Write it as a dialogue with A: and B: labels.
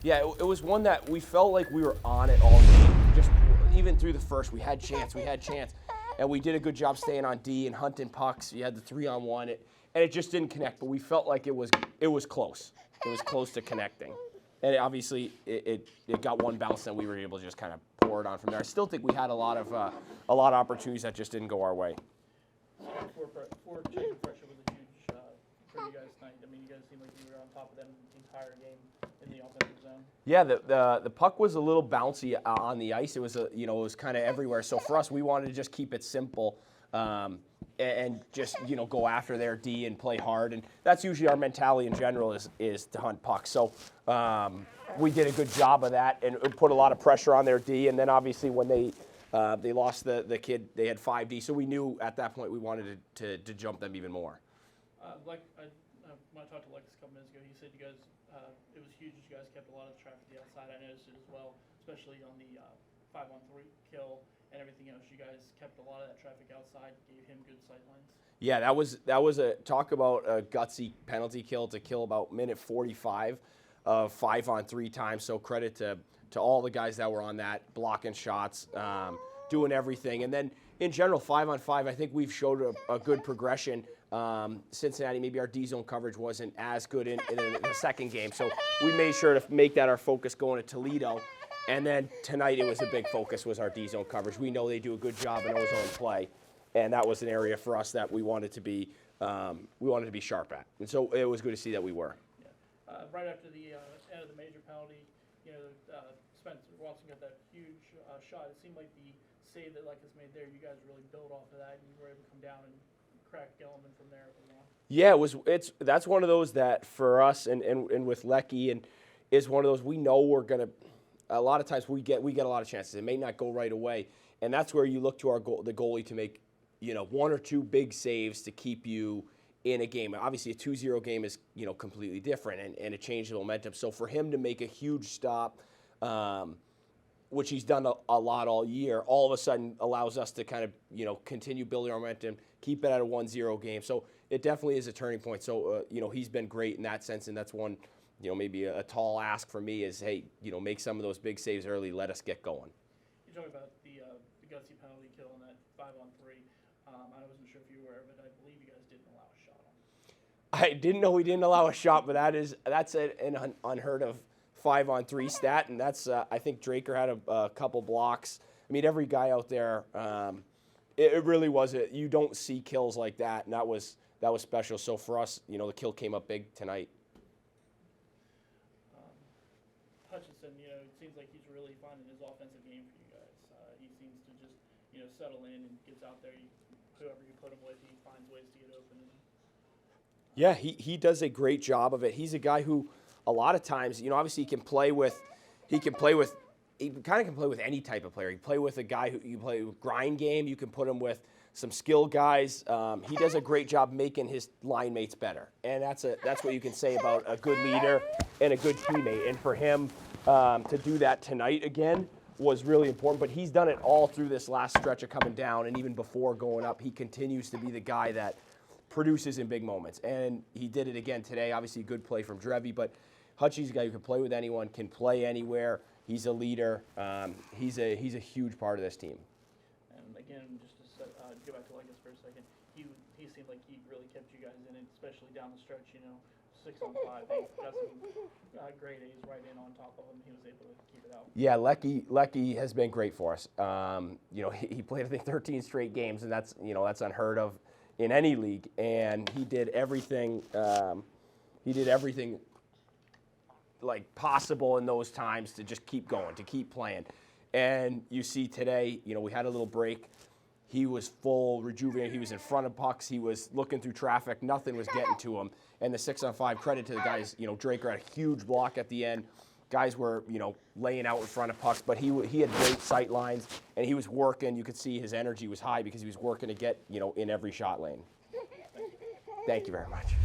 A: Yeah, it was one that we felt like we were on it all game. Just even through the first, we had chance, and we did a good job staying on D and hunting pucks. You had the 3-on-1, and it just didn't connect. But we felt like it was close. It was close to connecting, and obviously it got one bounce, and we were able to just kind of pour it on from there. I still think we had a lot of opportunities that just didn't go our way.
B: For changing pressure was a huge for you guys tonight. I mean, you guys seemed like you were on top of them the entire game in the offensive zone.
A: Yeah, the puck was a little bouncy on the ice. It was it was kind of everywhere. So for us, we wanted to just keep it simple and just go after their D and play hard. And that's usually our mentality in general is to hunt pucks. So we did a good job of that and put a lot of pressure on their D. And then obviously when they lost the kid, they had 5D. So we knew at that point we wanted to jump them even more.
B: When I talked to Lex a couple minutes ago, he said you guys, it was huge that you guys kept a lot of traffic to the outside. I noticed it as well, especially on the 5-on-3 kill and everything else. You guys kept a lot of that traffic outside, gave him good sight lines.
A: Yeah, that was a talk about a gutsy penalty kill to kill about minute 45 of 5-on-3 times. So credit to all the guys that were on that, blocking shots, doing everything. And then in general, 5-on-5, I think we've showed a good progression. Cincinnati, maybe our D-zone coverage wasn't as good in the second game. So we made sure to make that our focus going to Toledo. And then tonight it was a big focus was our D-zone coverage. We know they do a good job in O-zone play. And that was an area for us that we wanted to be sharp at. And so it was good to see that we were.
B: Yeah. Right after the end of the major penalty, Spencer Watson got that huge shot. It seemed like the save that Leck has made there, you guys really built off of that, and you were able to come down and crack Gilliman from there.
A: Yeah, that's one of those that for us and with Lecky and is one of those we know we're gonna. A lot of times we get a lot of chances. It may not go right away, and that's where you look to the goalie to make one or two big saves to keep you in a game. Obviously, a 2-0 game is completely different, and it changed the momentum. So for him to make a huge stop, which he's done a lot all year, all of a sudden allows us to kind of continue building our momentum, keep it at a 1-0 game. So it definitely is a turning point. So he's been great in that sense, and that's one maybe a tall ask for me is, hey, make some of those big saves early, let us get going.
B: You talked about the gutsy penalty kill on that 5-on-3. I wasn't sure if you were, but I believe you guys didn't allow a shot on it.
A: I didn't know we didn't allow a shot, but that's an unheard of 5-on-3 stat, and that's I think Draker had a couple blocks. I mean, every guy out there, it really was you don't see kills like that, and that was special. So for us, the kill came up big tonight.
B: Hutchinson, it seems like he's really finding his offensive game for you guys. He seems to just settle in and gets out there. Whoever you put him with, he finds ways to get open.
A: Yeah, he does a great job of it. He's a guy who a lot of times, obviously he can play with any type of player. You play with a guy who you play with grind game. You can put him with some skilled guys. He does a great job making his line mates better, and that's what you can say about a good leader and a good teammate. And for him to do that tonight again was really important. But he's done it all through this last stretch of coming down, and even before going up, he continues to be the guy that produces in big moments. And he did it again today. Obviously, a good play from Drevy, but Hutchie's a guy who can play with anyone, can play anywhere. He's a leader. He's a huge part of this team.
B: And again, just to go back to Legas for a second, he seemed like he really kept you guys in it, especially down the stretch. 6-on-5, they got some great A's right in on top of him. He was able to keep it out.
A: Yeah, Lecky has been great for us. He played I think 13 straight games, and that's unheard of in any league. And he did everything. Like possible in those times to just keep going, to keep playing. And you see today, we had a little break. He was full, rejuvenated. He was in front of pucks. He was looking through traffic. Nothing was getting to him. And the 6-on-5, credit to the guys. Draker had a huge block at the end. Guys were, laying out in front of pucks. But he had great sight lines, and he was working. You could see his energy was high because he was working to get, in every shot lane. Thank you very much.